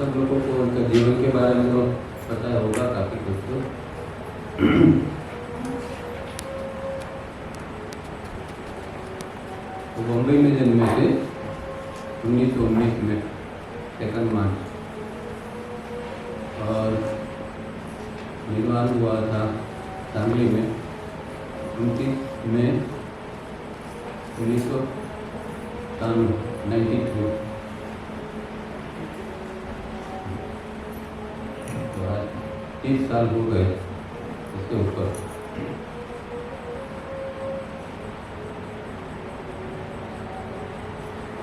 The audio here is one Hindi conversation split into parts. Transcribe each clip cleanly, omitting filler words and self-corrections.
सब लोगों को उनके जीवन के बारे में तो पता होगा काफ़ी कुछ तो। वो बम्बई में जन्मे थे 1919 में 2 मार्च, और निर्वाण हुआ था सांगली में 29 मई 1993। तो आज 30 साल हो गए इसके ऊपर।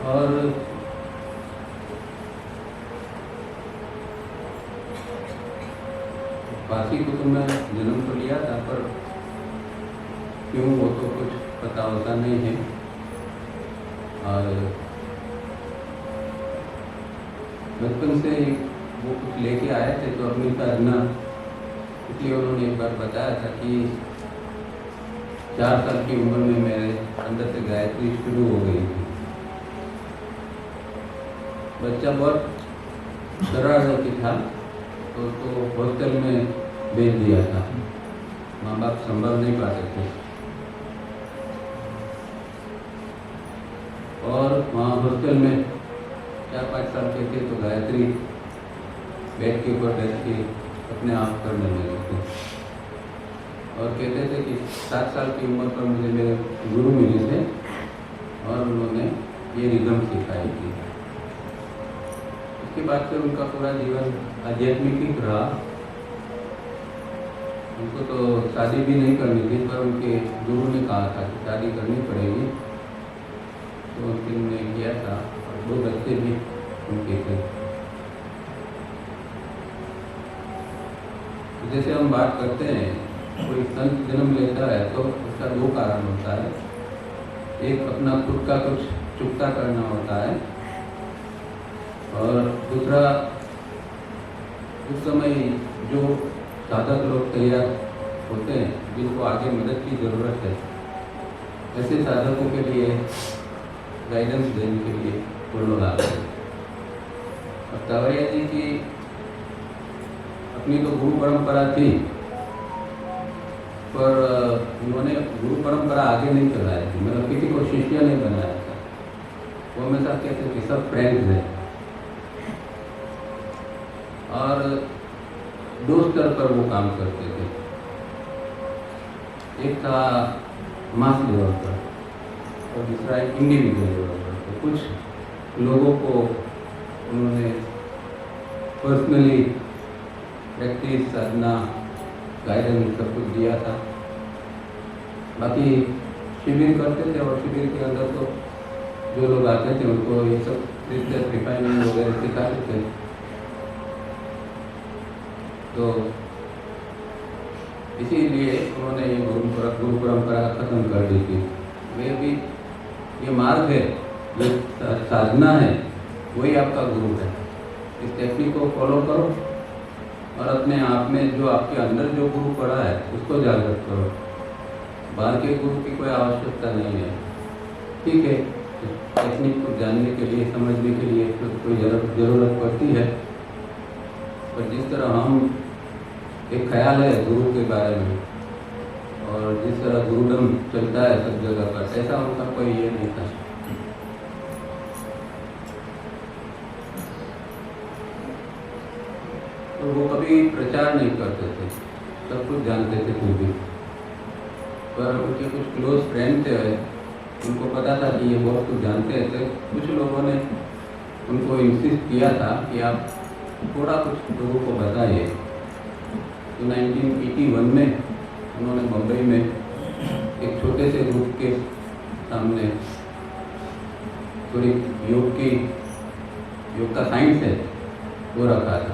और बाकी को तो मैं जन्म तो लिया था, पर क्यों वो तो कुछ पता होता नहीं है। और बचपन से वो कुछ लेके आए थे तो अपनी साधना, इसलिए उन्होंने एक बार बताया था कि 4 साल की उम्र में मेरे अंदर से गायत्री शुरू हो गई थी। बच्चा बहुत शरारती था तो उसको हॉस्टल में भेज दिया था, माँ बाप संभाल नहीं पाते थे। और वहाँ हॉस्टल में 4-5 साल के थे तो गायत्री बेड के ऊपर बैठ के अपने आप करने लगे थे। और कहते थे कि 7 साल की उम्र पर मुझे मेरे गुरु मिले थे और उन्होंने ये रिदम सिखाई थी। उसके बाद से उनका पूरा जीवन आध्यात्मिक ही रहा। उनको तो शादी भी नहीं करनी थी, पर उनके गुरु ने कहा था कि शादी करनी पड़ेगी, तो उन्होंने किया था। और 2 बच्चे भी उनके थे। जैसे हम बात करते हैं, कोई संत जन्म लेता है तो उसका 2 कारण होता है। एक अपना खुद का कुछ चुकता करना होता है, और दूसरा उस समय जो साधक लोग तैयार होते हैं जिनको आगे मदद की ज़रूरत है, ऐसे साधकों के लिए गाइडेंस देने के लिए वो लोग आते हैं। और कांवरिया जी की अपनी तो गुरु परंपरा थी, पर उन्होंने गुरु परंपरा आगे नहीं चलाई थी, मतलब किसी को शिष्य नहीं बनाया था। वो हमेशा कहते कि सब फ्रेंड्स हैं। और 2 स्तर पर वो काम करते थे। एक था मास लेवल पर और दूसरा एक इंडिविजुअल लेवल पर। तो कुछ लोगों को उन्होंने पर्सनली प्रैक्टिस, साधना, गाइडेंस सब कुछ दिया था। बाकी शिविर करते थे, और शिविर के अंदर तो जो लोग आते थे उनको ये सब रिफाइनिंग वगैरह सिखाते थे। तो इसीलिए उन्होंने ये गुरु परंपरा खत्म कर दी थी। वे भी ये मार्ग है, ये साधना है, वही आपका गुरु है। इस टेक्निक को फॉलो करो और अपने आप में जो आपके अंदर जो गुरु पड़ा है उसको जागृत करो। बाहर के गुरु की कोई आवश्यकता नहीं है। ठीक है, टेक्निक को जानने के लिए, समझने के लिए तो कोई ज़रूरत पड़ती है, पर जिस तरह हम एक ख्याल है गुरु के बारे में, और जिस तरह गुरुडम चलता है सब जगह पर, ऐसा उनका कोई ये नहीं था। तो वो कभी प्रचार नहीं करते थे, सब कुछ जानते थे फिर भी। पर उनके कुछ क्लोज फ्रेंड थे, उनको पता था कि ये बहुत कुछ जानते थे। कुछ लोगों ने उनको इंसिस्ट किया था कि आप थोड़ा कुछ लोगों को बताइए। तो 1981 में उन्होंने मुंबई में एक छोटे से ग्रुप के सामने थोड़ी योग का साइंस है वो रखा था।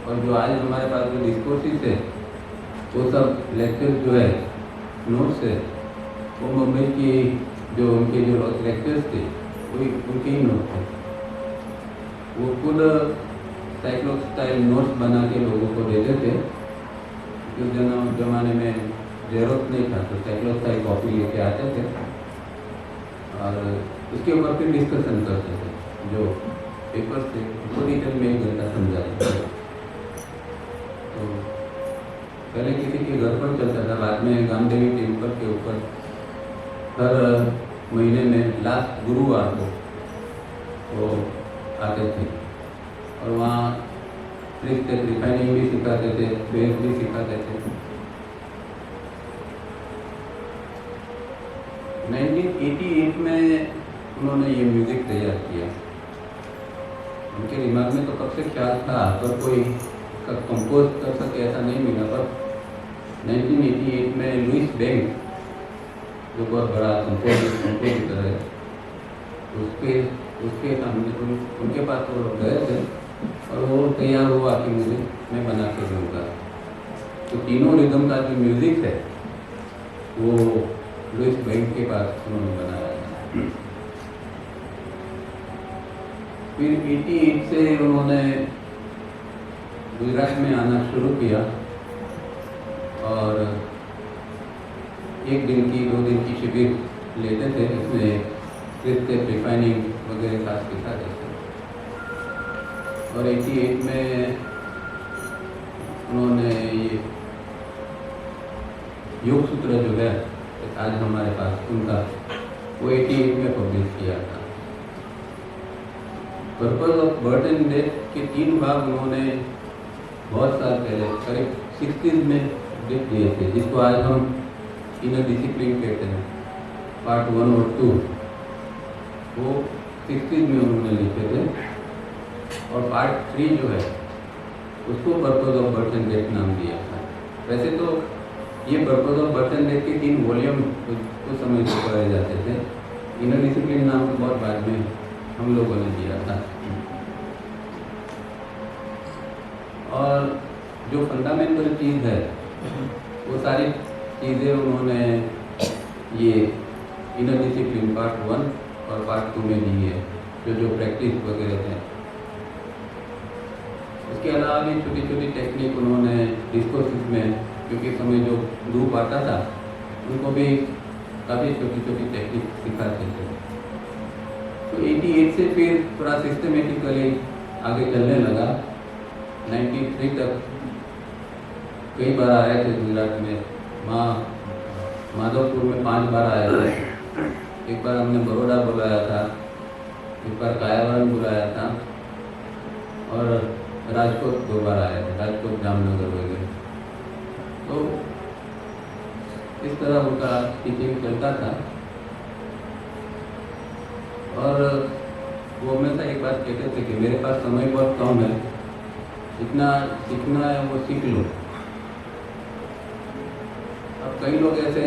और जो आज हमारे पास जो डिस्कोर्सेस है वो सब लेक्चर जो है, नोट्स है, वो मुंबई की जो उनके जो लेक्चर्स थे वही उनके ही नोट्स थे। वो खुद साइक्लो स्टाइल नोट्स बना के लोगों को देते थे। उस जमाने में जेरोक्स नहीं था, तो साइक्लो स्टाइल कॉपी लेके आते थे और उसके ऊपर फिर डिस्कशन करते थे। जो पेपर से उसको डिटेल में 1 घंटा समझा देते हैं। तो पहले किसी के घर पर चलता था, बाद में गामदेवी टेम्पल के ऊपर हर महीने में लास्ट गुरुवार को वो आते थे और वहाँ ट्रिक रिफाइनिंग भी सिखाते थे, बेस भी सिखाते थे। 1988 में उन्होंने ये म्यूज़िक तैयार किया। उनके दिमाग में तो कब से ख्याल था, पर कोई इसका कंपोज कर सके ऐसा नहीं मिला। पर 1988 में लुइस बैंक, जो बहुत बड़ा कंपोजिटर है, उसके सामने उनके पास वो लोग गए थे और वो तैयार हुआ कि मुझे मैं बना के दूँगा। तो तीनों रिदम का जो म्यूज़िक है वो लुइस बैंक के पास उन्होंने बनाया था। फिर 88 से उन्होंने गुजरात में आना शुरू किया और 1 दिन की 2 दिन की शिविर लेते थे। इसमें नृत्य रिफाइनिंग वगैरह खास सिखाते थे। और 88 में उन्होंने ये योग सूत्र जो है आज हमारे पास, उनका वो 88 में पब्लिश किया था। Purpose of birth and death के 3 भाग उन्होंने बहुत साल पहले करीब 60s में लिख दिए थे, जिसको आज हम इनर डिसिप्लिन कहते हैं। पार्ट 1 और 2 वो 60s में उन्होंने लिखे थे और पार्ट 3 जो है उसको purpose of birth and death नाम दिया था। वैसे तो ये purpose of birth and death के 3 वॉल्यूम उस समय से पढ़े जाते थे। इनर डिसिप्लिन नाम तो बहुत बाद में हम लोगों ने दिया था। और जो फंडामेंटल चीज़ है वो सारी चीज़ें उन्होंने ये इनर डिसिप्लिन पार्ट 1 और पार्ट 2 में दी है, जो प्रैक्टिस वगैरह है। इसके अलावा भी छोटी छोटी टेक्निक उन्होंने डिस्कोर्सेस में, क्योंकि समय जो ग्रुप आता था उनको भी काफ़ी छोटी छोटी टेक्निक सिखाते थे। तो 88 से फिर थोड़ा सिस्टमेटिकली आगे चलने लगा। 93 तक कई बार आए थे गुजरात में। माधवपुर में 5 बार आए थे। एक बार हमने बड़ौदा बुलाया था, एक बार कायावरण बुलाया था और राजकोट 2 बार आए थे, राजकोट जामनगर वगैरह। तो इस तरह उनका टीचिंग चलता था। और वो हमेशा एक बात कहते थे कि मेरे पास समय बहुत कम है, जितना सीखना है वो सीख लो। अब कई लोग ऐसे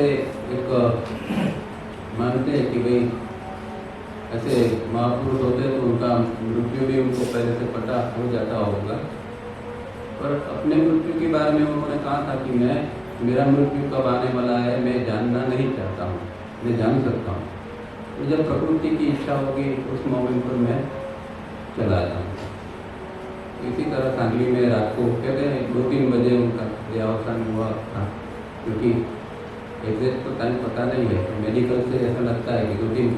एक मानते हैं कि भाई ऐसे महापुरुष होते तो उनका मृत्यु भी उनको पहले से पता हो जाता होगा। पर अपने मृत्यु के बारे में उन्होंने कहा था कि मेरा मृत्यु कब आने वाला है मैं जानना नहीं चाहता हूँ, मैं जान सकता हूँ। तो जब प्रकृति की इच्छा होगी उस मोमेंट पर मैं चला जाऊँगा। इसी तरह सांगली में रात को कहते हैं 2-3 बजे उनका देहावसान हुआ था, क्योंकि एग्जैक्ट तो टाइम पता नहीं है। तो मेडिकल से ऐसा लगता है कि 2-3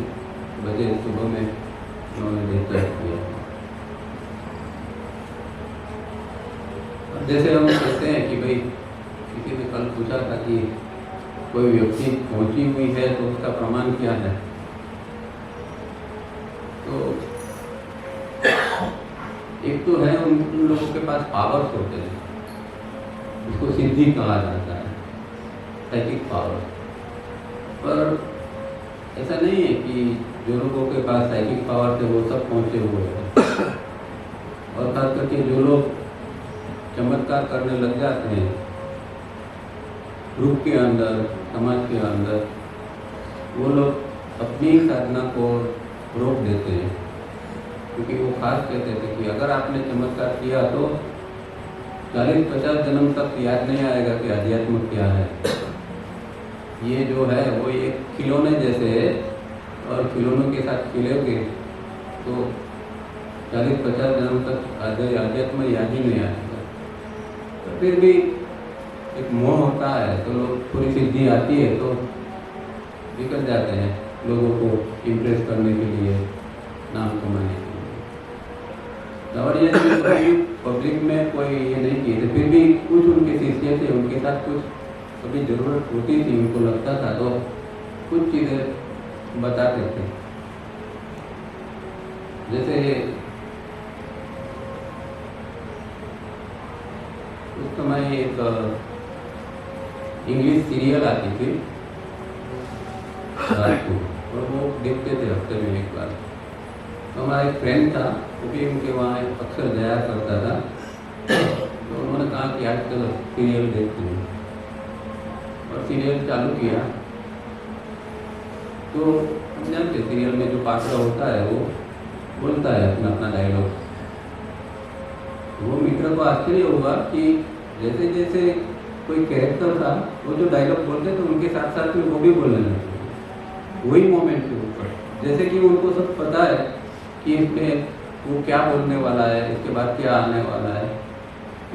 बजे सुबह में उन्होंने डिस्चार्ज किया। जैसे हम कहते हैं कि भाई किसी ने कल पूछा था कि कोई व्यक्ति पहुंची हुई है तो उसका प्रमाण क्या है। तो एक तो है उन लोगों के पास पावर्स होते हैं, उसको सिद्धि कहा जाता है, साइकिक पावर। पर ऐसा नहीं है कि जो लोगों के पास साइकिक पावर थे वो सब पहुंचे हुए हैं। और खास करके जो लोग चमत्कार करने लग जाते हैं ग्रुप के अंदर, समाज के अंदर, वो लोग अपनी साधना को रोक देते हैं। क्योंकि वो खास कहते थे कि अगर आपने चमत्कार किया तो 40-50 जन्म तक याद नहीं आएगा कि अध्यात्म क्या है। ये जो है वो एक खिलौने जैसे है, और खिलौनों के साथ खेलोगे तो 40-50 जन्म तक अध्यात्म याद ही नहीं आएगा। तो फिर भी एक मोह होता है, तो लोग थोड़ी सिद्धि आती है तो निकल जाते हैं लोगों को इम्प्रेस करने के लिए, नाम कमाने के लिए। और ये कभी पब्लिक में कोई ये नहीं किए थे, फिर भी कुछ उनके शिष्य थे, उनके साथ कुछ कभी ज़रूरत होती थी, उनको लगता था तो कुछ चीज़ें बताते थे। जैसे उस समय एक इंग्लिश सीरियल आती थी रात को, और वो देखते थे हफ्ते में एक बार। तो हमारा एक फ्रेंड था, वो भी उनके वहाँ अक्सर जाया करता था, तो उन्होंने कहा कि आजकल सीरियल देखते हैं, और सीरियल चालू किया। तो हम जानते सीरियल में जो पात्र होता है वो बोलता है अपना अपना डायलॉग। वो मित्र को आश्चर्य होगा कि जैसे जैसे कोई कैरेक्टर था, वो जो डायलॉग बोलते तो उनके साथ साथ में वो भी बोलने लगते, वही मोमेंट के ऊपर, जैसे कि उनको सब पता है कि इसमें वो क्या बोलने वाला है, इसके बाद क्या आने वाला है।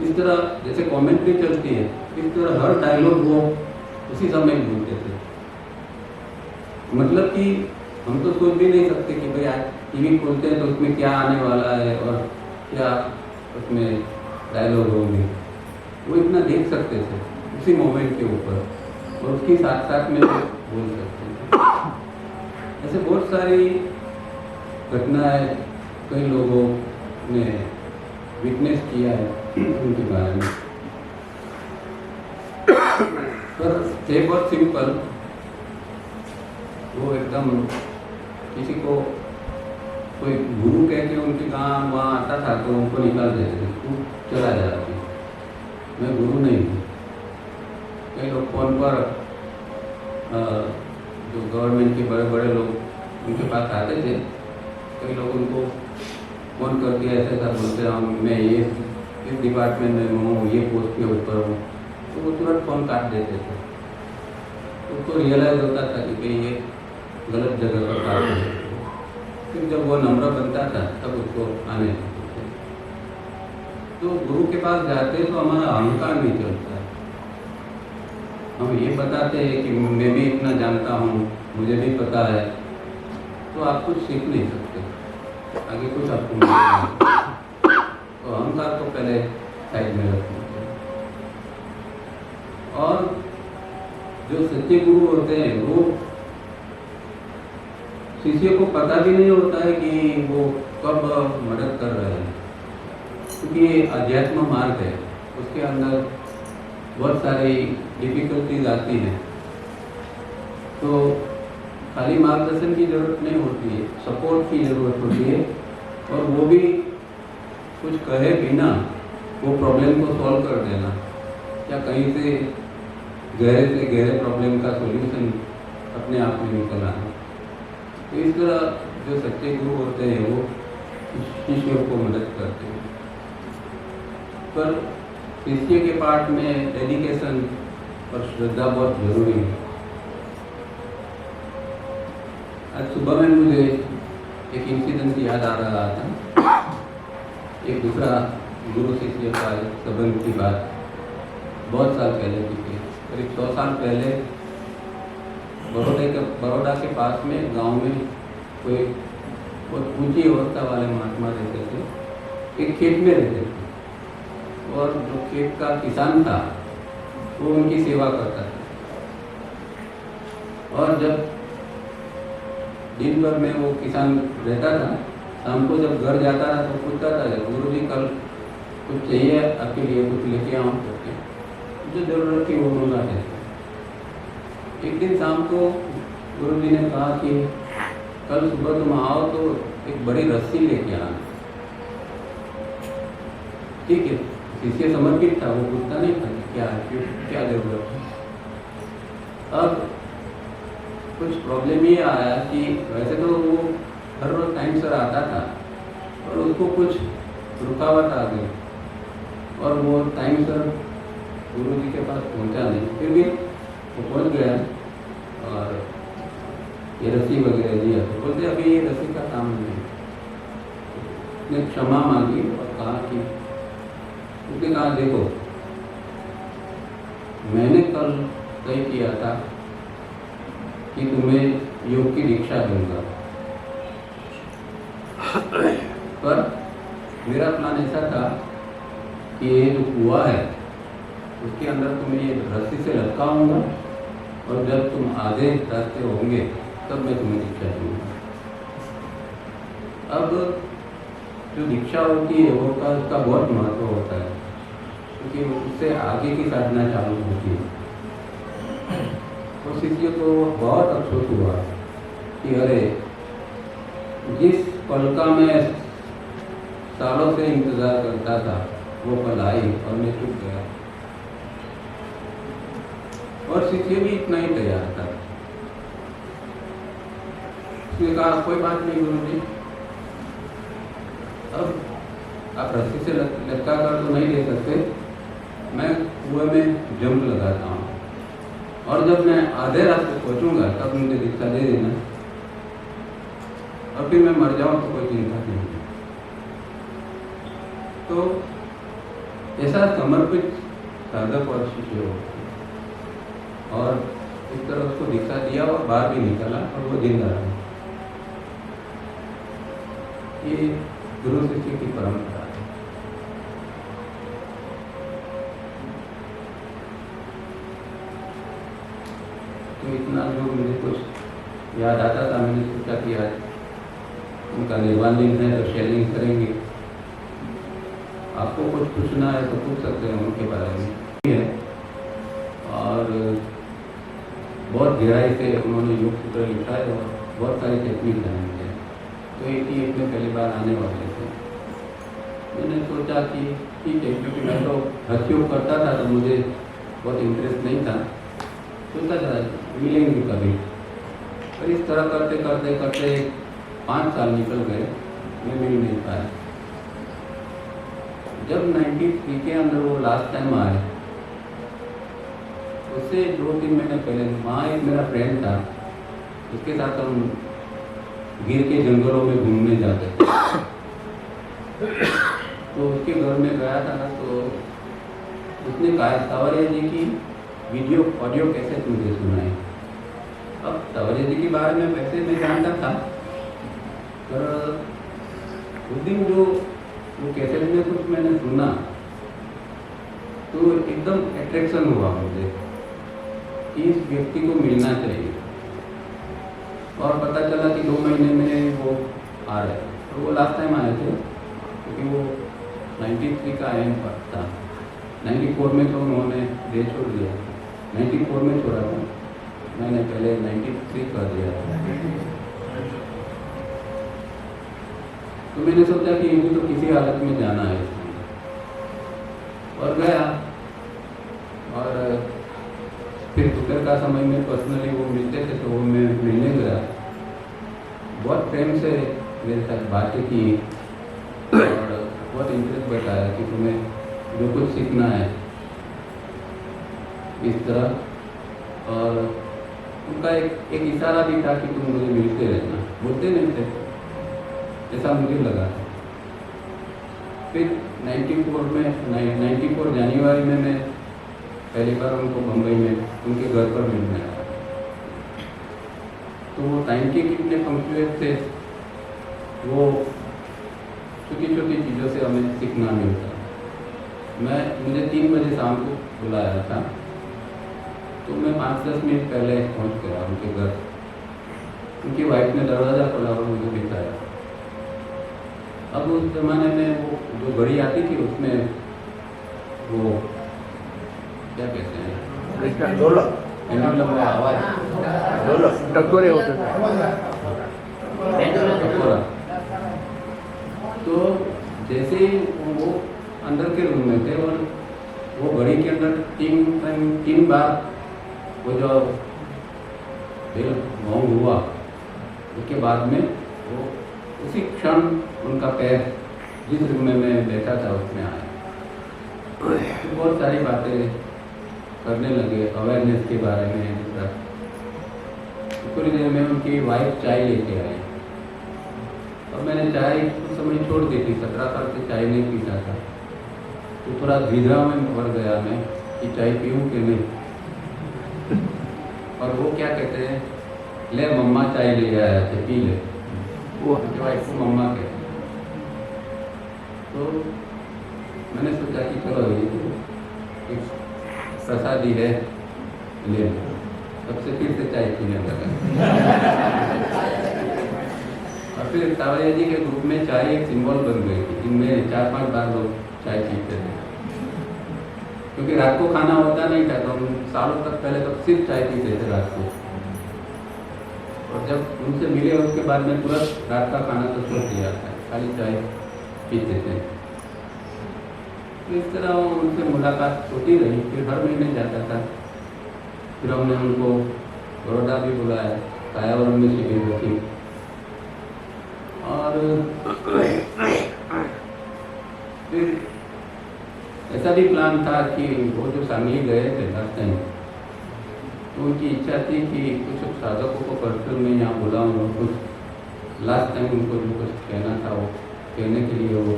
इस तरह जैसे कमेंट्री चलती है, इस तरह हर डायलॉग वो उसी समय बोलते थे। मतलब कि हम तो सोच भी नहीं सकते कि भाई आज टीवी खोलते हैं तो उसमें क्या आने वाला है और क्या उसमें डायलॉग होंगे। वो इतना देख सकते थे उसी मोमेंट के ऊपर, और उसकी साथ साथ में बोल सकते थे। ऐसे बहुत सारी घटनाएं कई लोगों ने विटनेस किया है उनके बारे में। पर थे बहुत सिंपल, वो एकदम किसी को कोई गुरु कह के उनके गाँव वहाँ आता था तो उनको निकाल देते थे, तू चला जाती, मैं गुरु नहीं हूँ। कई लोग फोन पर जो गवर्नमेंट के बड़े बड़े लोग उनके पास आते थे, कई लोग उनको फ़ोन कर दिया, ऐसे ऐसा बोलते हैं मैं ये इस डिपार्टमेंट में हूँ, ये पोस्ट के ऊपर हूँ, तो वो तुरंत फ़ोन काट देते थे। उसको रियलाइज़ होता था कि कहीं ये गलत जगह पर काट देते थे। फिर जब वो नम्र बनता था तब उसको आने देते थे। तो गुरु के पास जाते तो हमारा अहंकार नहीं चलता, हम ये बताते हैं कि मैं भी इतना जानता हूँ, मुझे भी पता है, तो आप कुछ सीख नहीं सकते, आगे कुछ आपको मिलेगा। तो अहंकार को पहले साइड में रखना चाहिए। और जो सच्चे गुरु होते हैं वो शिष्य को पता भी नहीं होता है कि वो कब मदद कर रहे हैं, क्योंकि ये अध्यात्म मार्ग है, उसके अंदर बहुत सारी डिफिकल्टीज आती हैं। तो खाली मार्गदर्शन की ज़रूरत नहीं होती है, सपोर्ट की ज़रूरत होती है, और वो भी कुछ कहे बिना वो प्रॉब्लम को सॉल्व कर देना, या कहीं से गहरे प्रॉब्लम का सॉल्यूशन अपने आप में निकल आना। तो इस तरह जो सच्चे गुरु होते हैं वो शिष्यों को मदद करते हैं। पर शिष्य के पार्ट में डेडिकेशन और श्रद्धा बहुत जरूरी है। आज सुबह में मुझे एक इंसिडेंट याद आ रहा था। एक दूसरा गुरु शिष्य का संबंध की बात बहुत साल पहले की थी, करीब 100 साल पहले बड़ौदा के पास में गांव में कोई बहुत ऊंची अवस्था वाले महात्मा रहते थे, एक खेत में रहते थे, और जो खेत का किसान था वो उनकी सेवा करता था। और जब दिन भर में वो किसान रहता था, शाम को जब घर जाता था तो पूछता था, गुरुजी कल कुछ चाहिए आपके लिए, कुछ लेके आऊँ करके, जो जरूरत थी वो मंगाते थे। एक दिन शाम को गुरुजी ने कहा कि कल सुबह तुम आओ तो एक बड़ी रस्सी लेके आना। ठीक है, शिष्य समर्पित था, वो पूछता नहीं था कि क्या जरूरत है। अब कुछ प्रॉब्लम ये आया कि वैसे तो वो हर रोज टाइम से आता था, और उसको कुछ रुकावट आ गई और वो टाइम से गुरुजी के पास पहुंचा नहीं। फिर भी वो पहुंच गया और ये रस्सी वगैरह दिया, तो बोलते अभी ये रस्सी का काम नहीं। उसने क्षमा मांगी और कहा कि उसने कहा देखो, मैंने कल तय किया था कि तुम्हें योग की दीक्षा दूंगा, पर मेरा प्लान ऐसा था कि ये जो कुआं है उसके अंदर तुम्हें ये रस्सी से लटकाऊंगा और जब तुम आधे रास्ते होंगे तब मैं तुम्हें दीक्षा दूंगा। अब जो दीक्षा होती है वो उसका बहुत महत्व होता है, क्योंकि उससे आगे की साधना चालू होती है। तो शिष्य को बहुत अफसोस हुआ कि अरे जिस पल का मैं सालों से इंतज़ार करता था वो पल आई और मैं चुप गया। और शिष्य भी इतना ही तैयार था। उसने कहा कोई बात नहीं गुरुजी, अब आप रस्सी से लटका कर तो नहीं दे सकते, मैं कुएं में जंप लगाता हूँ और जब मैं आधे रास्ते पहुँचूंगा तब मुझे दीक्षा दे देना, और फिर मैं मर जाऊँ तो कोई चिंता नहीं। तो ऐसा समर्पित साधक और शिष्य हो, और इस तरह उसको दीक्षा दिया और बाहर भी निकला और वो जिंदा रहा। ये गुरु शिष्य की परंपरा है। तो इतना जो मुझे कुछ याद आता था, मैंने सोचा कि आज उनका निर्वाण दिन है तो शेयरिंग करेंगे। आपको कुछ पूछना है तो पूछ सकते हैं उनके बारे में। और बहुत गहराई से उन्होंने योग सूत्र लिखा है और बहुत सारी टेक्निक जानी है। तो 88 में पहली बार आने वाले थे। मैंने सोचा कि ठीक है, क्योंकि मैं तो हथियोग करता था तो मुझे बहुत इंटरेस्ट नहीं था, सोचा था मिलेंगे कभी। पर इस तरह करते करते करते 5 साल निकल गए, मैं मिल नहीं पाया। जब 93 के अंदर वो लास्ट टाइम आए, उससे 2-3 महीने पहले वहाँ एक मेरा फ्रेंड था, उसके साथ हम गिर के जंगलों में घूमने जाते थे। तो उसके घर में गया था तो उसने कहा सावरिया जी की वीडियो ऑडियो कैसेट मुझे सुनाई। अब सावरिया जी के बारे में वैसे मैं जानता था, पर उस दिन जो वो कैसेट में कुछ मैंने सुना तो एकदम अट्रैक्शन हुआ मुझे कि इस व्यक्ति को मिलना चाहिए। और पता चला कि 2 महीने में वो आ रहे थे। तो वो लास्ट टाइम आए थे क्योंकि वो 93 का एंड पर था। 94 में तो उन्होंने दे छोड़ दिया, 94 में छोड़ा था, मैंने पहले 93 कर दिया था। तो मैंने सोचा कि मुझे तो किसी हालत में जाना है और गया। और फिर दोपहर का समय में पर्सनली वो मिलते थे तो वो मैं मिलने गया। बहुत प्रेम से मेरे साथ बातें की और बहुत इंटरेस्ट बताया कि तुम्हें जो कुछ सीखना है इस तरह। और उनका एक इशारा भी था कि तुम मुझे मिलते रहना, बोलते नहीं थे, ऐसा मुझे लगा। फिर 94 जनवरी में मैं पहली बार उनको मुंबई में उनके घर पर मिलने आया। तो वो टाइम के कितने पंक्चुएट थे, वो छोटी छोटी चीज़ों से हमें सीखना मिलता। मुझे 3 बजे शाम को बुलाया था, तो मैं 5-10 मिनट पहले पहुंच गया उनके घर। उनकी वाइफ ने दरवाज़ा खोला और मुझे दिखाया। अब उस ज़माने में वो जो घड़ी आती थी उसमें वो क्या कहते हैं, टकोरे होते थे। तो जैसे ही वो अंदर के रूम में थे और वो घड़ी के अंदर 3 बार वो जो बेल मौन हुआ, उसके बाद में वो उसी क्षण उनका पैर जिस रूम में मैं बैठा था उसमें आया। तो बहुत सारी बातें करने लगे अवेयरनेस के बारे में। थोड़ी देर में उनकी वाइफ चाय लेके आई और मैंने चाय उस समय छोड़ दी थी, 17 साल से चाय नहीं पीता था। तो थोड़ा द्विधा में पड़ गया मैं कि चाय पीऊँ कि नहीं। और वो क्या कहते हैं, ले मम्मा चाय ले आया थे, पी ले। वो उनकी वाइफ को मम्मा कहते हैं। तो मैंने सोचा कि चलो ये एक प्रसादी है ले लो। तब से फिर से चाय पीने लगा। और फिर तावड़िया जी के ग्रुप में चाय एक सिंबल बन गई थी, जिनमें 4-5 बार लोग चाय पीते थे, क्योंकि रात को खाना होता नहीं था, तो हम सालों तक पहले तो सिर्फ चाय पीते थे रात को। और जब उनसे मिले उसके बाद में तुरंत रात का खाना तो छोड़ दिया था, खाली चाय पीते थे। तो इस तरह उनसे मुलाकात होती रही। फिर हर महीने जाता था। फिर हमने उनको बड़ौदा भी बुलाया, कायावरण में शिविर रखी। और फिर ऐसा भी प्लान था कि वो जो सांगली गए थे लास्ट टाइम, तो उनकी इच्छा थी कि कुछ साधकों को पर्सनल में यहाँ बुलाऊँ और कुछ लास्ट टाइम उनको जो कुछ कहना था वो कहने के लिए वो,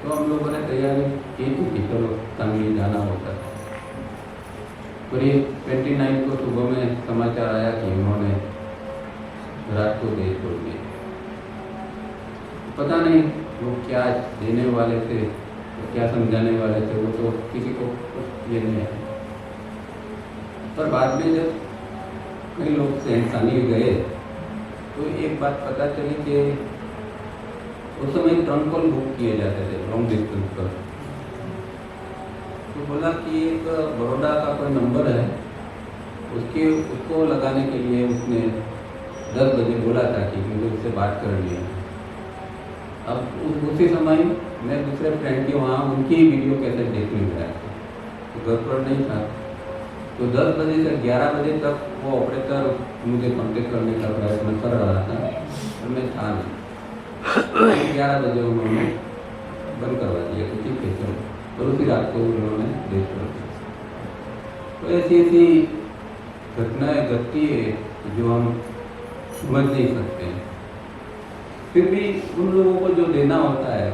तो हम लोगों ने तैयारी की थी कि चलो सांगली जाना होता। करीब 29 को सुबह में समाचार आया कि उन्होंने रात को देश छोड़ दिया। पता नहीं वो क्या देने वाले थे, क्या समझाने वाले थे, वो तो किसी को ये नहीं है। पर बाद में जब कई लोग से सांगली गए तो एक बात पता चली कि उस समय ट्रंक कॉल बुक किए जाते थे लॉन्ग डिस्टेंस पर। तो बोला कि एक बड़ौदा का कोई नंबर है, उसको लगाने के लिए उसने 10 बजे बोला था कि मुझे उससे बात करनी है। अब उसी समय मैं दूसरे फ्रेंड के वहाँ उनकी वीडियो कैसेट देखने गया था, तो घर पर नहीं था। तो 10 बजे से 11 बजे तक वो ऑपरेटर मुझे कॉन्टेक्ट करने का प्रयत्न कर रहा था और मैं था नहीं। 11 बजे उन्होंने बंद करवा दिया कि ठीक है चलो, और उसी रात को उन्होंने देश छोड़ दिया। तो ऐसी ऐसी घटनाएं घटती है जो हम समझ नहीं सकते हैं। फिर भी उन लोगों को जो देना होता है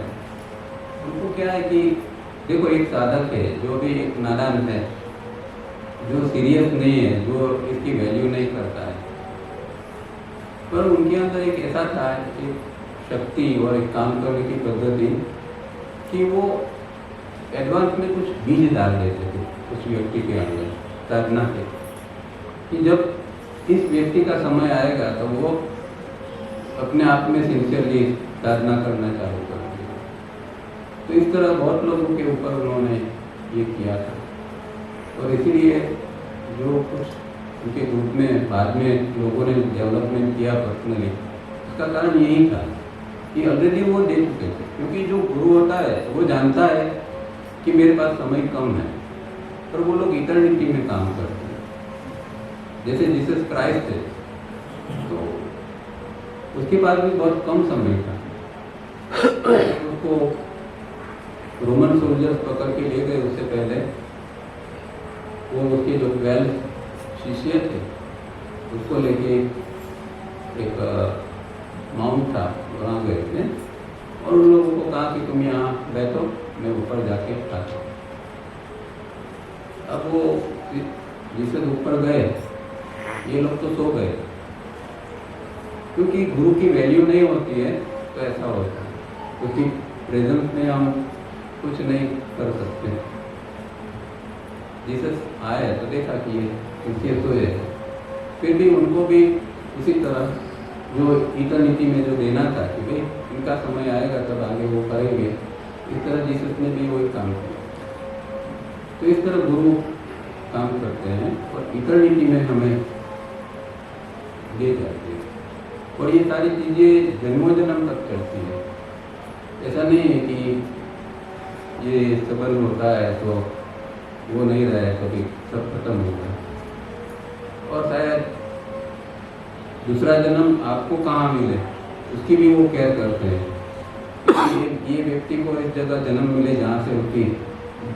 उनको क्या है कि देखो, एक साधक है जो भी एक नादान है, जो सीरियस नहीं है, जो इसकी वैल्यू नहीं करता है, पर उनके अंदर एक ऐसा था, एक शक्ति और एक काम करने की पद्धति कि वो एडवांस में कुछ बीज डाल देते थे उस व्यक्ति के अंदर साधना के, कि जब इस व्यक्ति का समय आएगा तो वो अपने आप में सिंसियरली साधना करना चालू कर देगा। तो इस तरह बहुत लोगों के ऊपर उन्होंने ये किया था। और इसीलिए जो कुछ उनके ग्रुप में बाद में लोगों ने डेवलपमेंट किया पर्सनली, उसका कारण यही था कि ऑलरेडी वो दे चुके थे। क्योंकि जो गुरु होता है वो जानता है कि मेरे पास समय कम है, पर वो लोग इटर्निटी में काम करते हैं। जैसे जीसस क्राइस्ट थे, तो उसके पास भी बहुत कम समय था। उसको रोमन सोल्जर्स पकड़ के ले गए, उससे पहले वो उसके जो 12 शिष्य थे उसको लेके एक माउंट था वहाँ गए थे, और उन लोगों को कहा कि तुम यहाँ बैठो, मैं ऊपर जाके आता हूँ। अब वो जिससे ऊपर गए, ये लोग तो सो गए, क्योंकि गुरु की वैल्यू नहीं होती है तो ऐसा होता है, क्योंकि प्रेजेंस में हम कुछ नहीं कर सकते। जीसस आए तो देखा कि ये सोए, फिर भी उनको भी उसी तरह जो इटर्निटी में जो देना था कि भाई इनका समय आएगा तब आगे वो करेंगे, इस तरह जीसस ने भी वही काम किया। तो इस तरह गुरु काम करते हैं और इटर्निटी में हमें ले जाते हैं। और ये सारी चीज़ें जन्मों जन्म तक चलती है। ऐसा नहीं है कि ये सबल होता है तो वो नहीं रहा है, कभी सब खत्म हो गया। और शायद दूसरा जन्म आपको कहाँ मिले उसकी भी वो केयर करते हैं। ये व्यक्ति को इस जगह जन्म मिले जहाँ से उसकी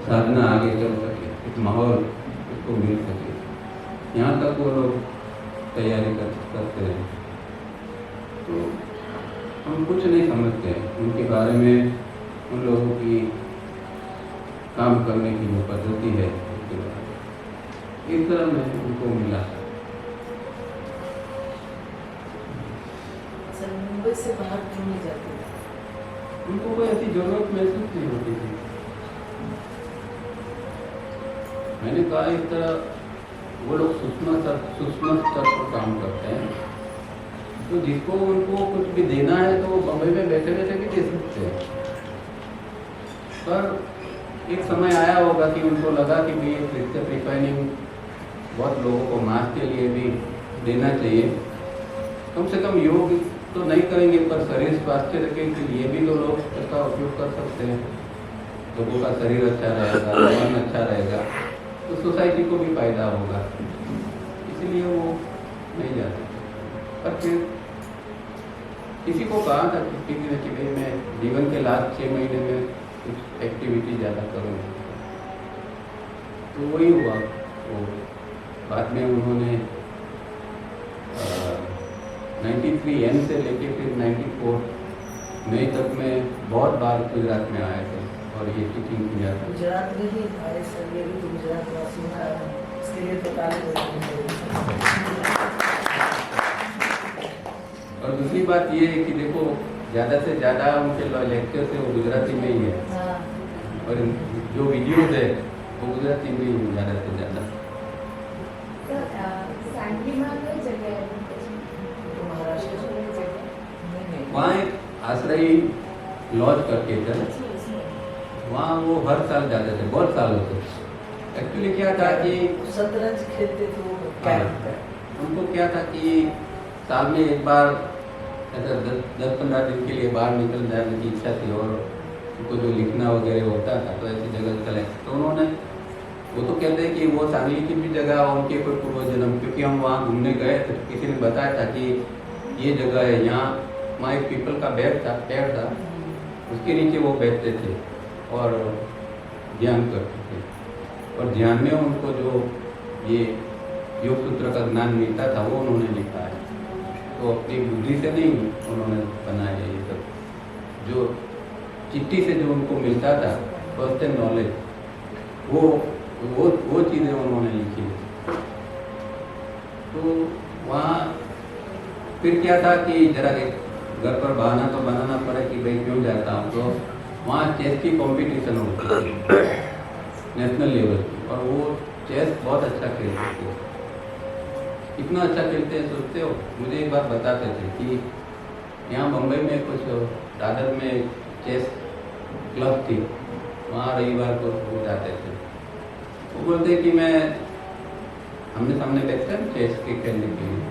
साधना आगे चल सके, एक माहौल उसको मिल सके, यहाँ तक वो लोग तैयारी करते हैं। तो हम कुछ नहीं समझते उनके बारे में, उन लोगों की काम करने की जो पद्धति है उसके बारे में। इस तरह में उनको मिला। मुंबई से बाहर क्यों नहीं जाते? उनको कोई ऐसी जरूरत महसूस नहीं होती थी। मैंने कहा इस तरह वो लोग सूक्ष्म स्तर पर काम करते हैं, तो जिसको उनको कुछ भी देना है तो वो बम्बई में बैठे बैठे भी दे सकते हैं। पर एक समय आया होगा कि उनको लगा कि भाई क्रिस्टल रिफाइनिंग बहुत लोगों को मास के लिए भी देना चाहिए। कम से कम योग तो नहीं करेंगे पर शरीर स्वास्थ्य रखे के लिए भी तो लोग इसका उपयोग कर सकते हैं। लोगों का शरीर अच्छा रहेगा, मन अच्छा रहेगा, तो सोसाइटी को भी फायदा होगा, इसलिए वो नहीं जाते। पर फिर किसी को कहा था कि भाई मैं जीवन के लास्ट 6 महीने में कुछ एक्टिविटी ज़्यादा करूँगा, तो वही हुआ। वो बाद में उन्होंने 93 एन से लेके फिर 94 मई तक में बहुत बार गुजरात में आए थे और ये टीचिंग किया था। गुजरात में ही हमारे सर ये भी गुजरात वासी का इसके लिए तो और दूसरी बात ये है कि देखो ज़्यादा से ज़्यादा उनके लेक्चर से वो गुजराती में ही है। हाँ। और जो वीडियोज है वो गुजराती में ही ज़्यादा से ज़्यादा। वहाँ एक आश्रय लॉज करके थे, वहाँ वो हर साल जाते थे, बहुत सालों से। एक्चुअली क्या था कि शतरंज खेलते थे वो। उनको क्या था कि साल में एक बार ऐसा 10-15 दिन के लिए बाहर निकल जाने की इच्छा थी और उनको जो लिखना वगैरह होता था तो ऐसी जगह चले। तो उन्होंने वो तो कहते हैं कि वो सांगली की भी जगह और उनके कोई पूर्व जन्म, क्योंकि हम वहाँ घूमने गए थे, किसी ने बताया था कि ये जगह है, वहाँ एक पीपल का पेड़ था, उसके नीचे वो बैठते थे और ध्यान करते थे। और ध्यान में उनको जो ये योग सूत्र का ज्ञान मिलता था वो उन्होंने लिखा है। तो अपनी बुद्धि से नहीं उन्होंने बनाया ये सब, जो चिट्ठी से जो उनको मिलता था फर्स्ट एंड नॉलेज, वो चीज़ें उन्होंने लिखी। तो वहाँ फिर क्या था कि जरा घर पर बहाना तो बनाना पड़े कि भाई क्यों जाता हूँ। तो वहाँ चेस की कंपटीशन होती थी नेशनल लेवल की, और वो चेस बहुत अच्छा खेलते थे। इतना अच्छा खेलते हैं सोचते हो। मुझे एक बार बताते थे कि यहाँ बम्बई में कुछ दादर में चेस क्लब थी, वहाँ रविवार को जाते थे। वो बोलते कि मैं हमने सामने बैठते हैं चेस के खेलने के लिए,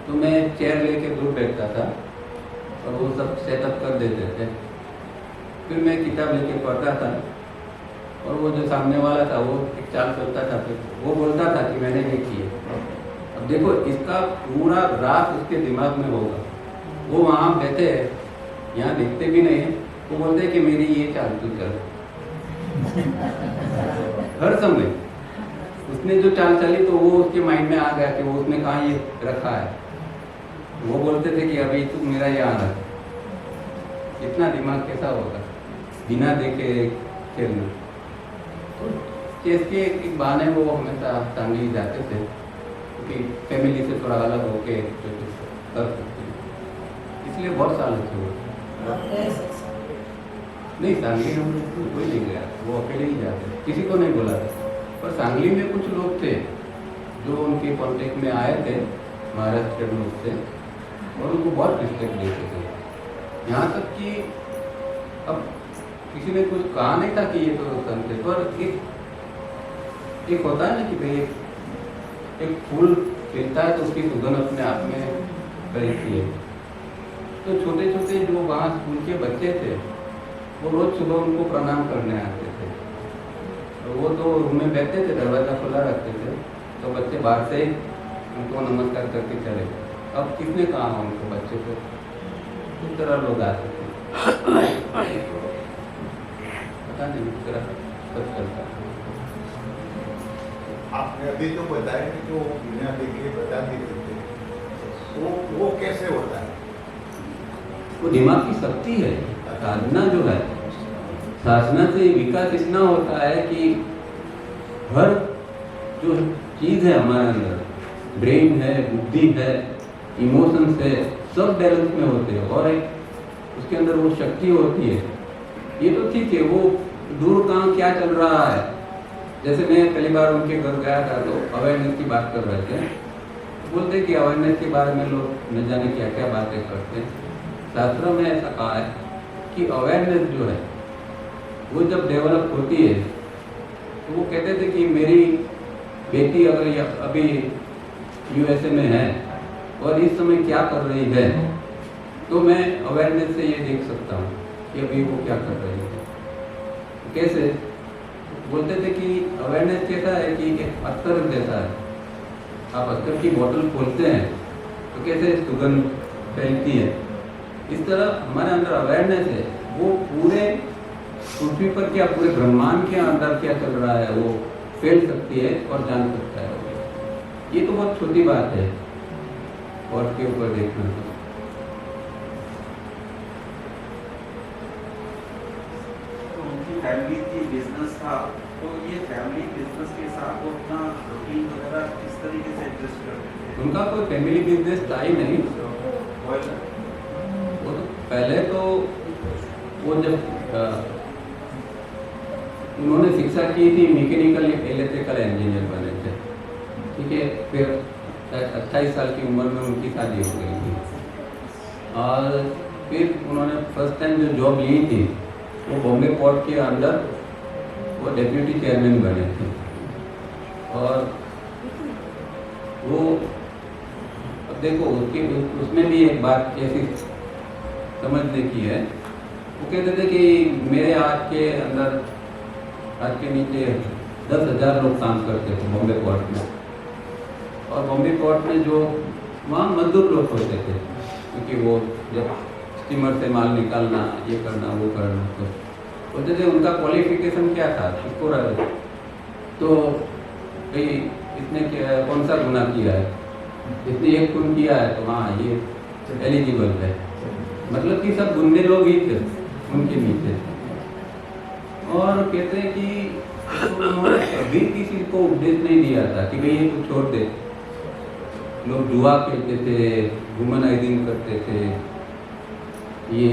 तो मैं चेयर लेके दूर बैठता था और वो सब सेटअप कर देते थे। फिर मैं किताब लेके पढ़ता था और वो जो सामने वाला था वो एक चाल चलता था, फिर वो बोलता था कि मैंने ये किए। अब देखो इसका पूरा रात उसके दिमाग में होगा। वो वहाँ बैठे हैं, यहाँ देखते भी नहीं है, वो बोलते हैं कि मेरी ये चाल तू चल। हर समय उसने जो चाल चली तो वो उसके माइंड में आ गया कि वो उसने कहाँ ये रखा है। वो बोलते थे कि अभी तू मेरा यहाँ रख। इतना दिमाग कैसा होगा बिना देखे खेलना। तो चेस के एक बहाने वो हमेशा सांगली जाते थे क्योंकि फैमिली से थोड़ा अलग होके कर सकते, इसलिए बहुत साल से वो नहीं सांगली हम कोई नहीं गया, वो अकेले ही जाते, किसी को नहीं बोला था। पर सांगली में कुछ लोग थे जो उनके कॉन्टेक्ट में आए थे, महाराष्ट्र लोग थे, और उनको बहुत रिस्पेक्ट देते थे। यहाँ तक कि अब किसी ने कुछ कहा नहीं था कि ये तो संत है, पर एक होता है ना कि भाई एक फूल खिलता है तो उसकी सुगंध अपने आप में खरीदती है। तो छोटे छोटे जो वहाँ स्कूल के बच्चे थे वो रोज सुबह उनको प्रणाम करने आते थे। तो वो तो रूम में बैठते थे, दरवाज़ा खुला रखते थे, तो बच्चे बाहर से उनको नमस्कार करके चले। अब किसने कहा उनको बच्चे को, किस तरह लोग आते थे पता नहीं, किस तरह सब चलता है। आपने अभी तो बताया कि जो बिना देखे बता देते थे, वो कैसे होता है? वो दिमाग की शक्ति है। साधना जो है, साधना से विकास इतना होता है कि हर जो चीज़ है हमारे अंदर, ब्रेन है, बुद्धि है, इमोशंस है, सब बैलेंस में होते हैं। और एक उसके अंदर वो शक्ति होती है। ये तो ठीक है, वो दूर कहाँ क्या चल रहा है। जैसे मैं पहली बार उनके घर गया था तो अवेयरनेस की बात कर रहे थे, बोलते कि अवेयरनेस के बारे में लोग न जाने क्या क्या बातें करते हैं। शास्त्रों में ऐसा कहा है कि अवेयरनेस जो है वो जब डेवलप होती है तो वो कहते थे कि मेरी बेटी अगर अभी यूएसए में है और इस समय क्या कर रही है तो मैं अवेयरनेस से ये देख सकता हूँ कि अभी वो क्या कर रही है। कैसे बोलते थे कि अवेयरनेस कैसा है कि एक अत्तर जैसा है। आप अत्तर की बोतल खोलते हैं तो कैसे सुगंध फैलती है, इस तरह हमारे अंदर अवेयरनेस है, वो पूरे पृथ्वी पर क्या, पूरे ब्रह्मांड के अंदर क्या चल रहा है वो फैल सकती है और जान सकता है। ये तो बहुत छोटी बात है और के ऊपर देखना। तो उनकी फैमिली की बिजनेस था, तो ये फैमिली बिजनेस के साथ वो अपना रूटीन वगैरह किस तरीके से एडजस्ट करते थे? उनका कोई फैमिली बिजनेस था ही नहीं। वो तो पहले तो वो जब उन्होंने शिक्षा की थी मैकेनिकल इलेक्ट्रिकल इंजीनियर बने थे, ठीक है। फिर 28 साल की उम्र में उनकी शादी हो गई थी और फिर उन्होंने फर्स्ट टाइम जो जॉब ली थी वो बॉम्बे पोर्ट के अंदर वो डेप्यूटी चेयरमैन बने थे। और वो अब देखो उसमें भी एक बात ऐसी समझने की है, वो कहते थे कि मेरे हाथ के अंदर, हाथ के नीचे 10,000 लोग काम करते थे बॉम्बे पोर्ट में। और बॉम्बे पोर्ट में जो वहाँ मजदूर लोग होते थे, क्योंकि वो जब स्टीमर से माल निकालना, ये करना वो करना, तो बोलते थे उनका क्वालिफिकेशन क्या था, किसको रहा। तो भाई इसने कौन सा गुनाह किया है, इसने एक खून किया है तो हाँ ये एलिजिबल है। मतलब कि सब गुंडे लोग ही थे उनके नीचे। और कहते हैं कि उन्होंने कभी किसी को उपदेश नहीं दिया था कि भाई ये कुछ छोड़ दे। लोग जुआ खेलते थे, वुमनाइजिंग करते थे, ये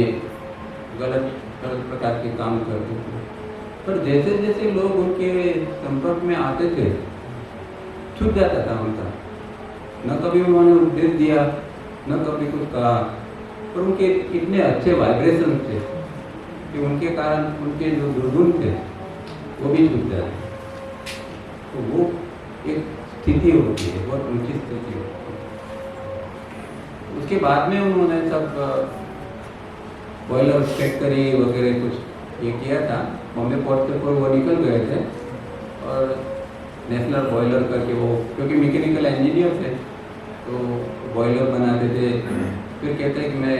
गलत प्रकार के काम करते थे। पर जैसे जैसे लोग उनके संपर्क में आते थे छूट जाता था उनका। न कभी उन्होंने उपदेश दिया, न कभी कुछ कहा, पर उनके इतने अच्छे वाइब्रेशन थे कि उनके कारण उनके जो दुर्गुण थे वो भी छूट जाते। तो वो एक स्थिति होती है, बहुत ऊंची स्थिति होती है। उसके बाद में उन्होंने सब बॉयलर फैक्ट्री वगैरह कुछ ये किया था। बॉम्बे पोर्ट से वो निकल गए थे और नेशनल बॉयलर करके वो, क्योंकि मैकेनिकल इंजीनियर थे तो बॉयलर बनाते थे। फिर कहते हैं कि मैं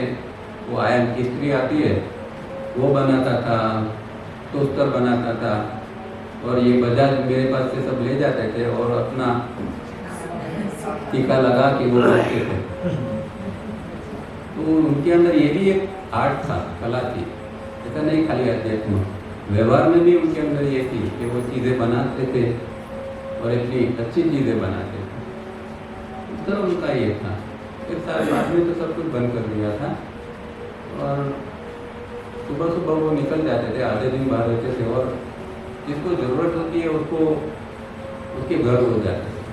वो आयरन की स्त्री आती है वो बनाता था, टोस्टर बनाता था, और ये बजाज मेरे पास से सब ले जाते थे और अपना टीका लगा के वो करते थे। तो उनके अंदर ये भी एक आर्ट था, कला थी। ऐसा नहीं खाली अध्यात्म, व्यवहार में भी उनके अंदर ये थी कि वो चीज़ें बनाते थे और इतनी अच्छी चीज़ें बनाते थे। इस तरह उनका ये था। फिर सारे बाद में तो सब कुछ बंद कर दिया था और सुबह सुबह वो निकल जाते थे, आधे दिन बाहर रहते थे और जिसको ज़रूरत होती है उसको उसके घर हो जाते थे।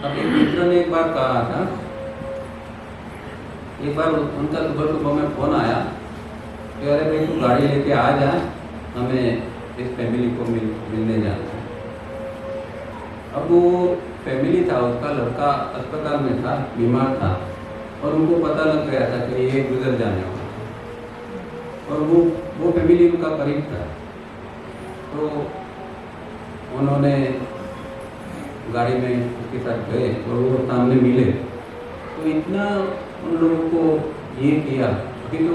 अब एक मित्र ने एक बार कहा था, एक बार उनका सुबह सुबह में फ़ोन आया कि अरे भाई तू गाड़ी लेके आ जा, हमें इस फैमिली को मिलने जाना है। अब वो फैमिली था, उसका लड़का अस्पताल में था, बीमार था और उनको पता लग गया था कि ये गुजर जाने वाला और वो फैमिली उनका करीब था। तो उन्होंने गाड़ी में उसके साथ गए और वो सामने मिले तो इतना उन लोगों को ये किया। अभी तो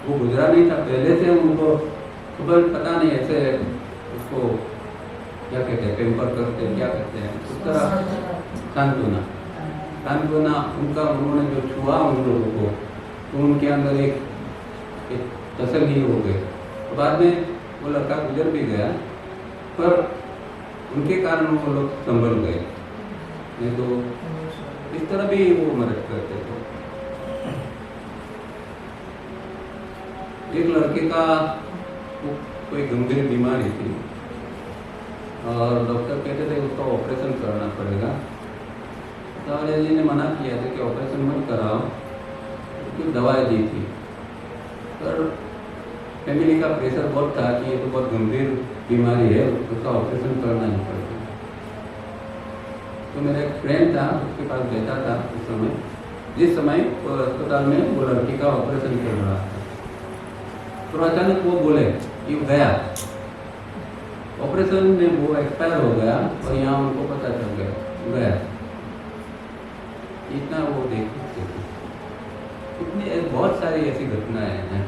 वो गुजरा नहीं था, पहले से उनको सुबह पता नहीं ऐसे उसको क्या कहते हैं, पेम्पर करते हैं, क्या कहते हैं, उस तरह सांत्वना उनका उन्होंने जो छुआ उन लोगों को, तो उनके अंदर एक तसल्ली हो गई। तो बाद में वो लड़का गुजर भी गया पर उनके कारण वो लोग संभल गए, नहीं तो इस तरह भी वो मदद करते थे। एक लड़के का कोई गंभीर बीमारी थी और डॉक्टर कहते थे उसका ऑपरेशन करना पड़ेगा। सावरिया जी ने मना किया था कि ऑपरेशन मत कराओ, क्योंकि दवाई दी थी। पर फैमिली का प्रेशर बहुत था कि ये तो बहुत गंभीर बीमारी है, उसका ऑपरेशन करना ही पड़ेगा। तो मेरा एक फ्रेंड था, उसके पास बैठा था उस समय, जिस समय अस्पताल में वो लड़की का ऑपरेशन कर रहा था। तो अचानक वो बोले कि गया ऑपरेशन में, वो एक्सपायर हो गया और यहाँ उनको पता चल गया। इतना वो देख सकते थे। इतनी बहुत सारी ऐसी घटनाएं हैं।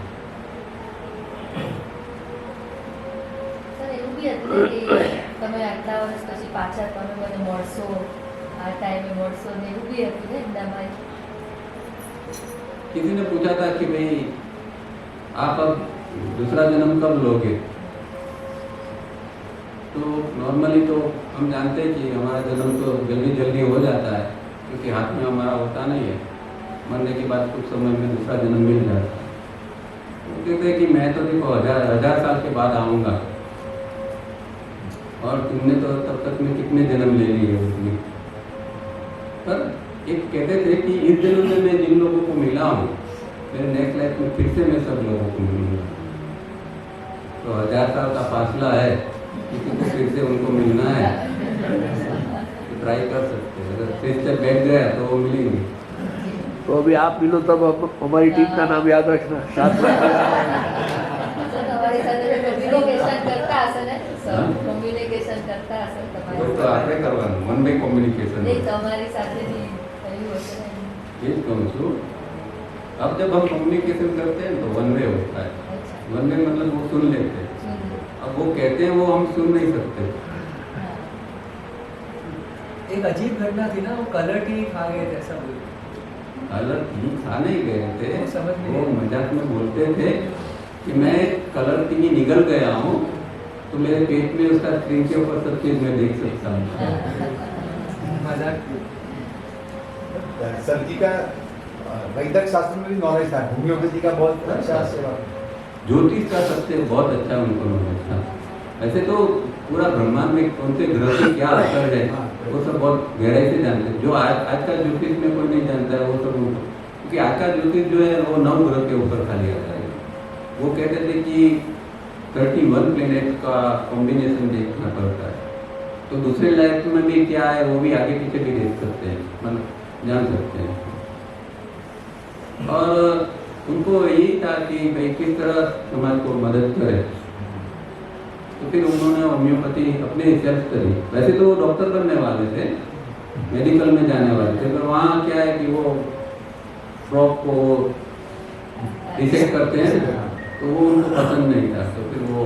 સર એવું બી હતું ને કે તમે આટલા વર્ષ પછી પાછા તમે મને મળશો, આ ટાઈમે મળશો ને એવું બી હતું ને એમનામાં। किसी ने पूछा था कि भाई आप अब दूसरा जन्म कब लोगे? तो नॉर्मली तो हम जानते हैं कि हमारा जन्म तो जल्दी जल्दी हो जाता है, क्योंकि हाथ में हमारा होता नहीं है। मरने के बाद कुछ समय में दूसरा जन्म मिल जाता है। वो कहते हैं कि मैं तो देखो हजार साल के बाद आऊँगा, और तुमने तो तब तक में कितने जन्म ले लिए उसमें। पर एक कहते थे कि इस जन्म में मैं जिन लोगों को मिला हूँ, मेरे नेक्स्ट लाइफ में फिर से मैं सब लोगों को मिलूंगा। तो 1000 साल का फासला है, किसी को फिर से उनको मिलना है तो ट्राई कर सकते हैं। अगर फिर से बैठ गया तो वो मिलेंगे। तो अभी आप मिलो तब हमारी टीम का नाम याद रखना साथ में। સર તમારી સાથે કમ્યુનિકેશન કરતા હશે ને સર? કમ્યુનિકેશન કરતા હશે તમારી तो આપણે કરવાનું વન વે કોમ્યુનિकेशन। નહીં તમારી સાથે બી થયું હશે ને? ये कहूँ છું, अब जब हम कम्युनिकेशन करते हैं तो वन वे होता है। અચ્છા वन वे मतलब वो सुन लेते हैं। સુંદર। अब वो कहते हैं वो हम सुन नहीं सकते। હા एक अजीब घटना थी ना, वो कलर टी खा गए थे ऐसा बोल। कलर टी खा नहीं गए थे, वो समझ में वो नहीं। मजाक में बोलते थे कि मैं कलर टी निगल गया हूँ, तो मेरे पेट में उसका स्क्रीन के ऊपर सब चीज मैं देख सकता हूँ। मजाक। सर जी का वैदिक शास्त्र में भी नॉलेज था, होम्योपैथी का बहुत अच्छा सेवा। ज्योतिष का सबसे बहुत अच्छा उनको नॉलेज था। वैसे तो पूरा ब्रह्मांड में कौन से ग्रह से क्या असर है वो सब बहुत गहराई से जानते हैं। जो आज का ज्योतिष में कोई नहीं जानता है वो सब, क्योंकि आज का ज्योतिष जो है वो 9 ग्रह के ऊपर खाली आता है। वो कहते थे कि 31 प्लेनेट का कॉम्बिनेशन देखना पड़ता है, तो दूसरे लाइफ में भी क्या है वो भी आगे पीछे भी देख सकते हैं, मतलब जान सकते हैं। और उनको यही था कि भाई किस तरह समाज को मदद करे, तो फिर उन्होंने होम्योपैथी अपने सेल्फ करी। वैसे तो वो डॉक्टर बनने वाले थे, मेडिकल में जाने वाले थे, पर वहाँ क्या है कि वो फ्रॉक को डिसेक्ट करते हैं तो वो उनको पसंद नहीं था, तो फिर वो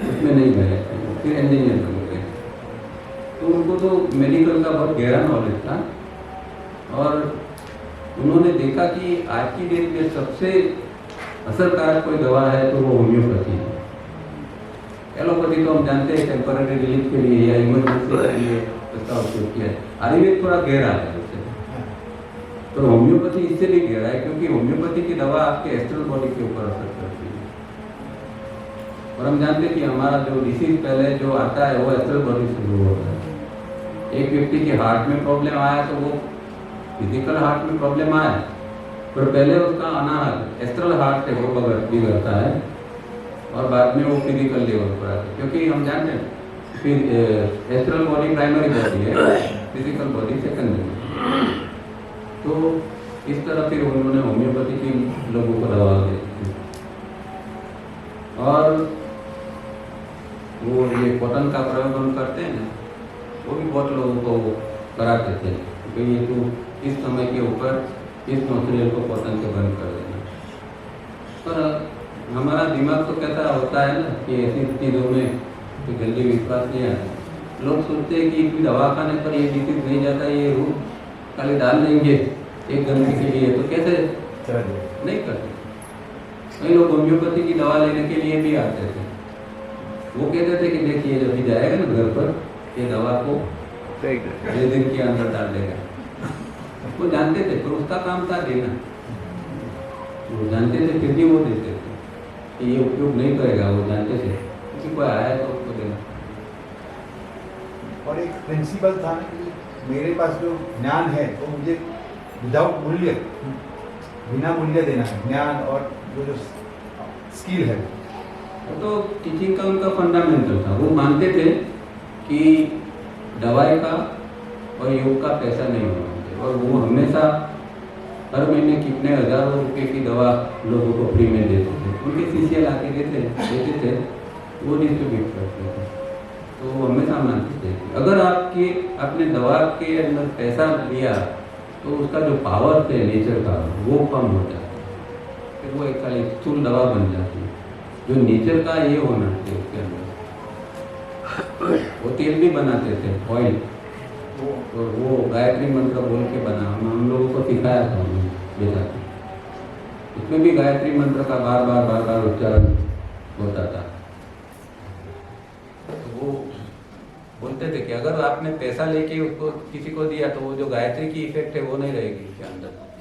उसमें नहीं गए, फिर इंजीनियर बन गए। तो उनको तो मेडिकल का बहुत गहरा नॉलेज था, और उन्होंने देखा कि आज की डेट में सबसे असरकारक कोई दवा है तो वो होम्योपैथी है। एलोपैथी तो हम जानते हैं टेम्पररी रिलीफ के लिए या इमरजेंसी के लिए उसका उपयोग किया है। आयुर्वेद थोड़ा गहरा है उससे, तो होम्योपैथी इससे भी गहरा है, क्योंकि होम्योपैथी की दवा आपके एस्ट्रल बॉडी के ऊपर असर करती है। और हम जानते हैं कि हमारा जो डिसीज पहले जो आता है वो एस्ट्रल बॉडी से शुरू होता है। एक व्यक्ति के हार्ट में प्रॉब्लम आया तो वो फिजिकल हार्ट में प्रॉब्लम आया, पर पहले उसका अनाहत एस्ट्रल हार्ट है वो बिगड़ता है, और बाद में वो फिजिकल लेवल पर आता है। क्योंकि हम जानते हैं फिर एस्ट्रल बॉडी प्राइमरी बॉडी है, फिजिकल बॉडी सेकेंडरी। तो इस तरह फिर उन्होंने होम्योपैथी की लोगों को दवा दी। और वो ये कॉटन का प्रयोग हम करते हैं ना, वो भी बहुत लोगों को कराते थे कि ये तो इस समय के ऊपर इस मटेरियल को कॉटन से बंद कर देना। पर हमारा दिमाग तो कैसा होता है ना कि ऐसी चीज़ों में तो जल्दी विश्वास नहीं आता। लोग सोचते हैं कि दवा खाने पर ये डिसीज नहीं जाता, ये रूप खाली डाल देंगे एक घंटे के लिए, तो कैसे नहीं करते। कई लोग होम्योपैथी की दवा लेने के लिए भी आते थे। वो कहते थे कि देखिए जब भी जाएगा ना घर पर, ये दवा को 2 दिन के अंदर डाल देगा। वो जानते थे, पर उसका काम था देना, वो जानते थे फिर भी वो देते थे। कि ये उपयोग नहीं करेगा, वो जानते थे, क्योंकि कोई आया तो उसको देना। और एक प्रिंसिपल था ना कि मेरे पास जो ज्ञान है वो मुझे विदाउट मूल्य, बिना मूल्य देना है, ज्ञान और वो जो स्किल है। वो तो टीचिंग का उनका फंडामेंटल था। वो मानते थे कि दवाई का और योग का पैसा नहीं होना चाहिए, और वो हमेशा हर महीने कितने हजारों रुपए की दवा लोगों को फ्री में देते थे। उनके शिष्य लाके देते थे, वो डिस्ट्रीब्यूट करते थे। तो वो हमेशा मानते थे कि अगर आपने दवा के अंदर पैसा लिया तो उसका जो पावर है नेचर का वो कम हो जाता है, फिर वो एक खाली स्थूल दवा बन जाती है। जो नेचर का ये होना चाहिए उसके अंदर। वो तेल भी बनाते थे, ऑयल, और वो गायत्री मंत्र बोल के बना, हम लोगों को सिखाया था उन्होंने बेटा। उसमें भी गायत्री मंत्र का बार बार उच्चारण होता था। तो वो बोलते थे कि अगर आपने पैसा लेके उसको किसी को दिया तो वो जो गायत्री की इफेक्ट है वो नहीं रहेगी उसके अंदर।